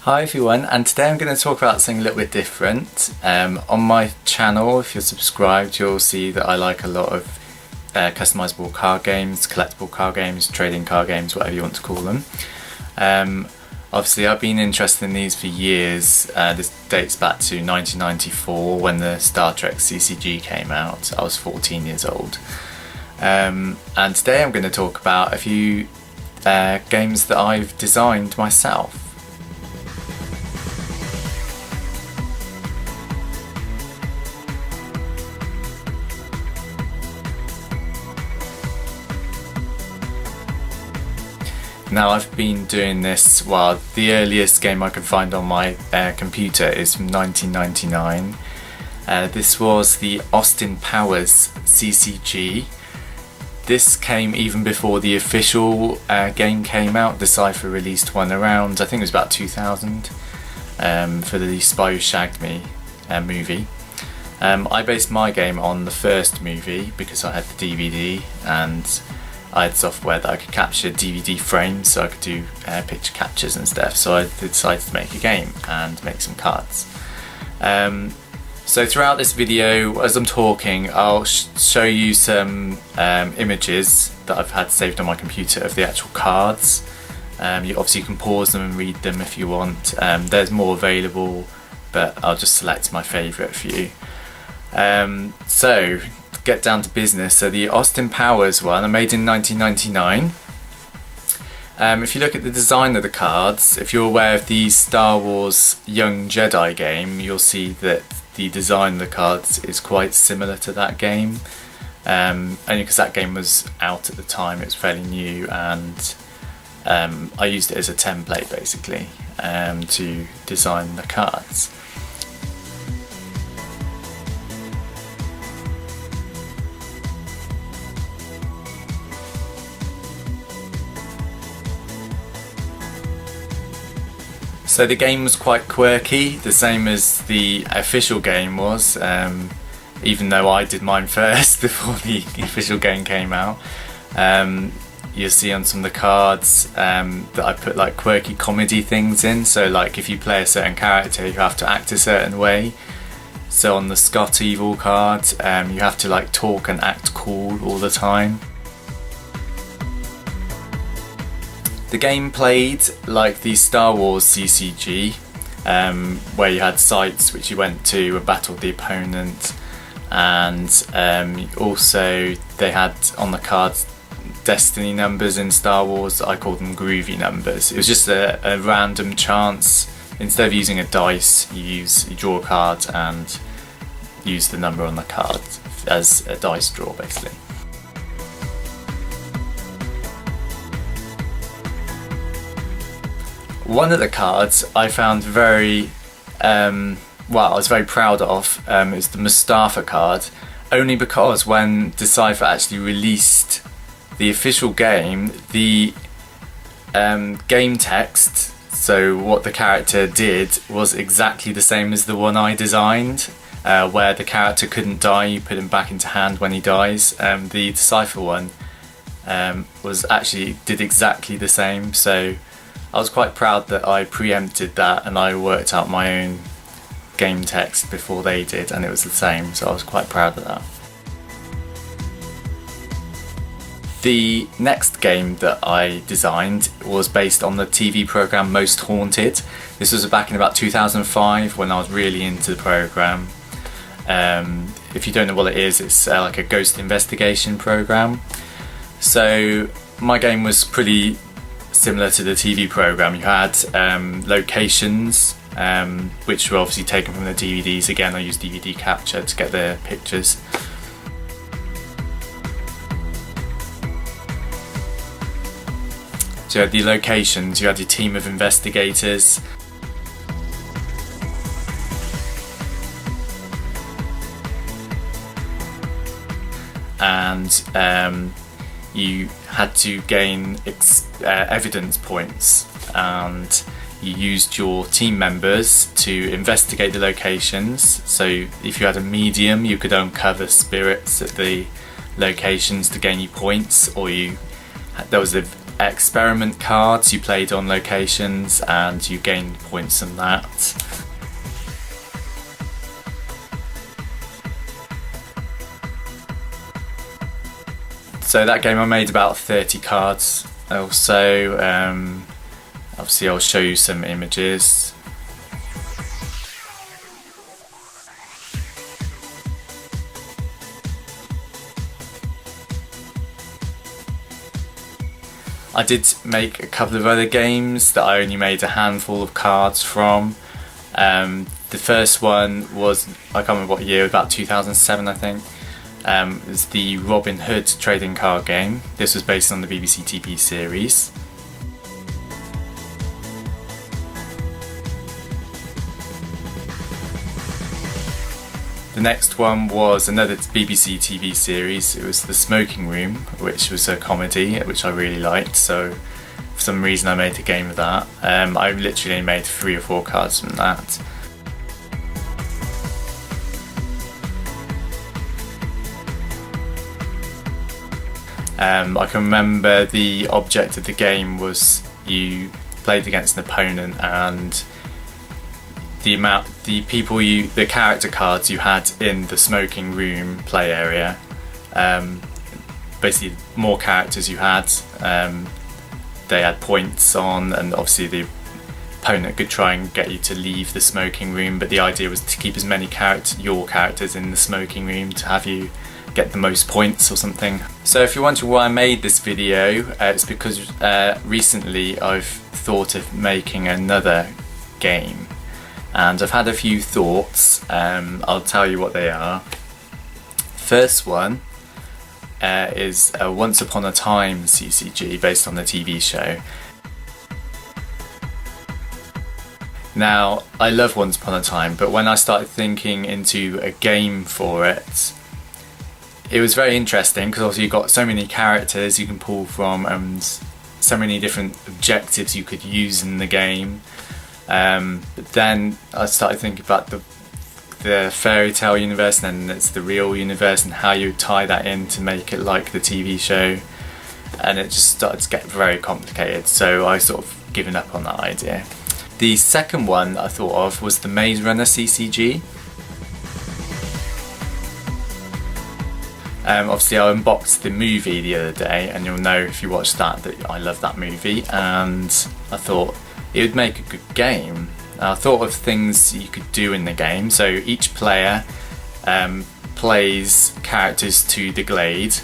Hi everyone, and today I'm going to talk about something a little bit different. On my channel, if you're subscribed, you'll see that I like a lot of customizable card games, collectible card games, trading card games, whatever you want to call them. Obviously I've been interested in these for years. This dates back to 1994 when the Star Trek CCG came out. I was 14 years old. And today I'm going to talk about a few games that I've designed myself. Now I've been doing this, well, the earliest game I can find on my computer is from 1999. This was the Austin Powers CCG. This came even before the official game came out. The Cypher released one around, I think it was about 2000, for the Spy Who Shagged Me movie. I based my game on the first movie because I had the DVD and I had software that I could capture DVD frames so I could do picture captures and stuff, so I decided to make a game and make some cards. So throughout this video, as I'm talking, I'll show you some images that I've had saved on my computer of the actual cards. You can pause them and read them if you want. There's more available, but I'll just select my favourite few. So get down to business. So the Austin Powers one, I made in 1999. If you look at the design of the cards, if you're aware of the Star Wars Young Jedi game, you'll see that the design of the cards is quite similar to that game. Only because that game was out at the time, it was fairly new, and I used it as a template basically to design the cards. So the game was quite quirky, the same as the official game was, even though I did mine first before the official game came out. You'll see on some of the cards that I put like quirky comedy things in, so like if you play a certain character you have to act a certain way. So on the Scott Evil card you have to like talk and act cool all the time. The game played like the Star Wars CCG, where you had sites which you went to and battled the opponent, and also they had on the cards destiny numbers in Star Wars. I called them groovy numbers. It was just a random chance. Instead of using a dice, you draw a card and use the number on the card as a dice draw basically. One of the cards I found very, I was very proud of, is the Mustafa card, only because when Decipher actually released the official game, the game text, so what the character did, was exactly the same as the one I designed, where the character couldn't die, you put him back into hand when he dies. The Decipher one did exactly the same, so I was quite proud that I preempted that and I worked out my own game text before they did, and it was the same, so I was quite proud of that. The next game that I designed was based on the TV programme Most Haunted. This was back in about 2005 when I was really into the programme. If you don't know what it is, it's like a ghost investigation programme. So my game was pretty similar to the TV programme. You had locations which were obviously taken from the DVDs. Again, I used DVD capture to get the pictures. So you had the locations, you had your team of investigators. And you had to gain evidence points, and you used your team members to investigate the locations. So if you had a medium, you could uncover spirits at the locations to gain you points, or there was experiment cards. You played on locations and you gained points from that. So that game I made about 30 cards. Also, obviously I'll show you some images. I did make a couple of other games that I only made a handful of cards from. The first one was, I can't remember what year, about 2007 I think. It was the Robin Hood trading card game. This was based on the BBC TV series. The next one was another BBC TV series. It was The Smoking Room, which was a comedy, which I really liked, so for some reason I made a game of that. I literally made 3 or 4 cards from that. I can remember the object of the game was you played against an opponent, and the character cards you had in the smoking room play area, basically more characters you had, they had points on, and obviously the opponent could try and get you to leave the smoking room, but the idea was to keep as many your characters in the smoking room to have you get the most points or something. So if you're wondering why I made this video, it's because recently I've thought of making another game, and I've had a few thoughts. I'll tell you what they are. First one is a Once Upon a Time CCG based on the TV show. Now, I love Once Upon a Time, but when I started thinking into a game for it, it was very interesting because obviously you've got so many characters you can pull from and so many different objectives you could use in the game. But then I started thinking about the fairy tale universe, and then it's the real universe, and how you tie that in to make it like the TV show, and it just started to get very complicated, so I sort of given up on that idea. The second one I thought of was the Maze Runner CCG. Obviously I unboxed the movie the other day, and you'll know if you watch that I love that movie, and I thought it would make a good game. I thought of things you could do in the game. So each player plays characters to the glade.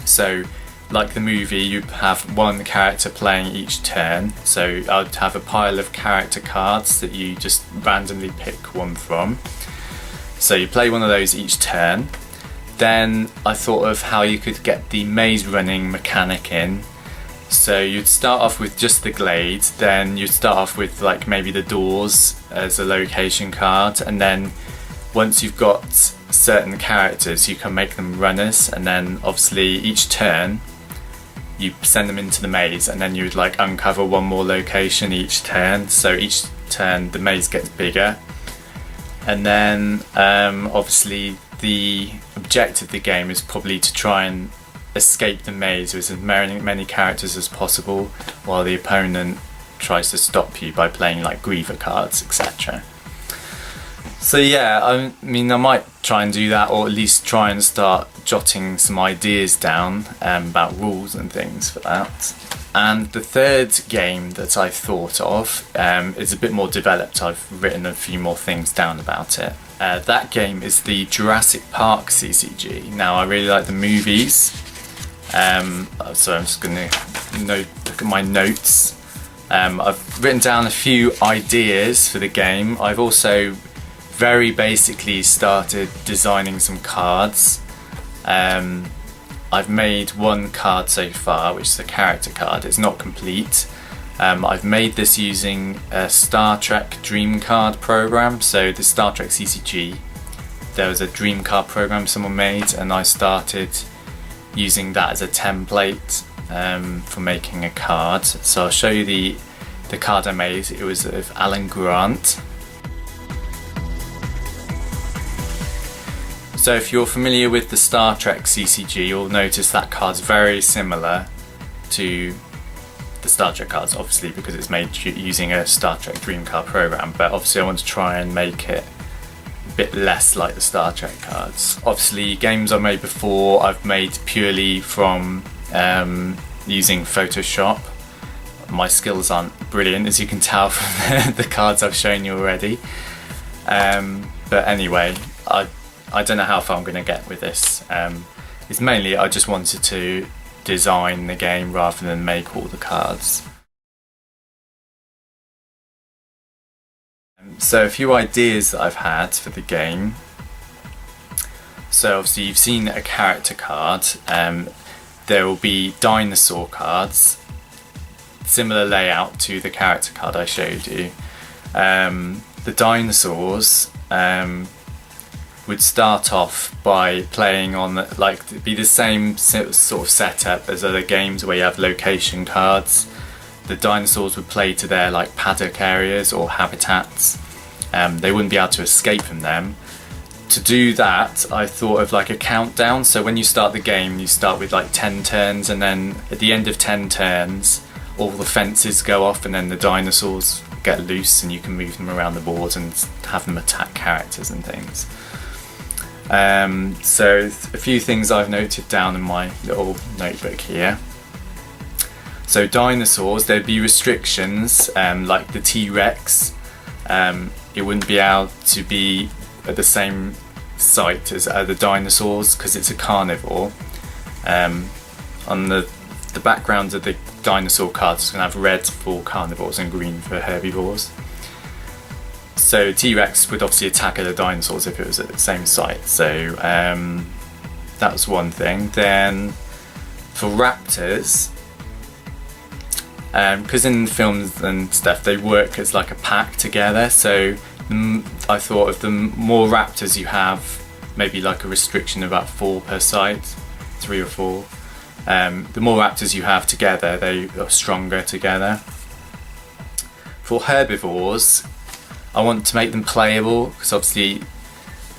So like the movie, you have one character playing each turn. So I'd have a pile of character cards that you just randomly pick one from. So you play one of those each turn. Then I thought of how you could get the maze running mechanic in. So you'd start off with just the glade, then you'd start off with like maybe the doors as a location card, and then once you've got certain characters you can make them runners, and then obviously each turn you send them into the maze, and then you would like uncover one more location each turn, so each turn the maze gets bigger. And then obviously the objective of the game is probably to try and escape the maze with as many characters as possible, while the opponent tries to stop you by playing like griever cards, etc. So yeah, I mean I might try and do that, or at least try and start jotting some ideas down about rules and things for that. And the third game that I thought of is a bit more developed. I've written a few more things down about it. That game is the Jurassic Park CCG. Now I really like the movies. So I'm just going to look at my notes. I've written down a few ideas for the game. I've also very basically started designing some cards. I've made one card so far, which is a character card. It's not complete. I've made this using a Star Trek Dream Card program. So the Star Trek CCG, there was a Dream Card program someone made, and I started using that as a template for making a card. So I'll show you the card I made. It was of Alan Grant. So if you're familiar with the Star Trek CCG, you'll notice that card's very similar to the Star Trek cards, obviously because it's made using a Star Trek Dream card program, but obviously I want to try and make it a bit less like the Star Trek cards. Obviously games I've made before I've made purely from using Photoshop. My skills aren't brilliant, as you can tell from the cards I've shown you already. But anyway, I don't know how far I'm going to get with this. It's mainly I just wanted to design the game rather than make all the cards. So a few ideas that I've had for the game. So obviously you've seen a character card. There will be dinosaur cards, similar layout to the character card I showed you. The dinosaurs would start off by playing on be the same sort of setup as other games where you have location cards. The dinosaurs would play to their paddock areas or habitats. They wouldn't be able to escape from them. To do that, I thought of a countdown. So when you start the game, you start with 10 turns, and then at the end of 10 turns all the fences go off and then the dinosaurs get loose and you can move them around the board and have them attack characters and things. So a few things I've noted down in my little notebook here. So dinosaurs, there'd be restrictions, like the T-Rex. It wouldn't be able to be at the same site as other dinosaurs because it's a carnivore. On the background of the dinosaur cards is going to have red for carnivores and green for herbivores. So T-Rex would obviously attack other dinosaurs if it was at the same site. So that was one thing. Then for raptors, because in films and stuff they work as a pack together, so I thought if the more raptors you have, maybe a restriction of about 4 per site, 3 or 4. The more raptors you have together, they are stronger together. For herbivores, I want to make them playable because obviously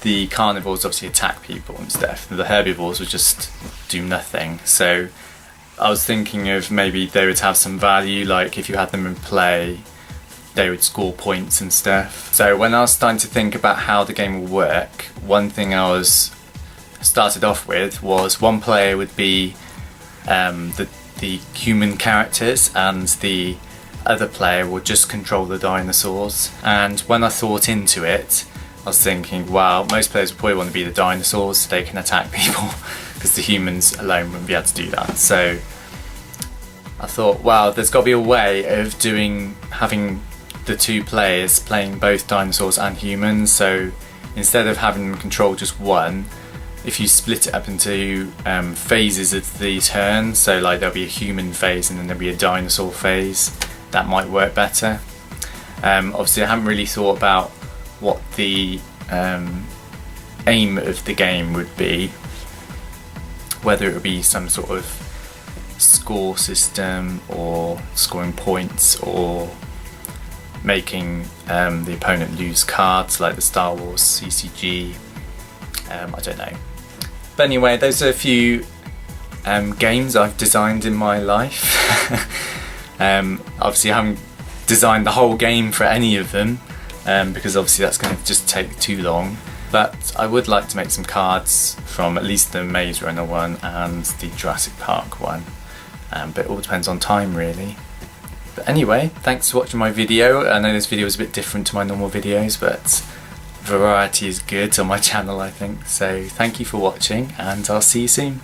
the carnivores obviously attack people and stuff, and the herbivores would just do nothing. So I was thinking of maybe they would have some value, if you had them in play they would score points and stuff. So when I was starting to think about how the game will work, one thing I started off with was one player would be the human characters and the other player would just control the dinosaurs. And when I thought into it, I was thinking, wow, most players would probably want to be the dinosaurs so they can attack people because the humans alone wouldn't be able to do that. So I thought, wow, there's got to be a way of having the two players playing both dinosaurs and humans. So instead of having them control just one, if you split it up into phases of the turn, so there'll be a human phase and then there'll be a dinosaur phase, that might work better. Obviously I haven't really thought about what the aim of the game would be, whether it would be some sort of score system or scoring points or making the opponent lose cards like the Star Wars CCG. I don't know. But anyway, those are a few games I've designed in my life. Obviously I haven't designed the whole game for any of them because obviously that's going to just take too long. But I would like to make some cards from at least the Maze Runner one and the Jurassic Park one. But it all depends on time really. But anyway, thanks for watching my video. I know this video is a bit different to my normal videos, but variety is good on my channel I think. So thank you for watching and I'll see you soon.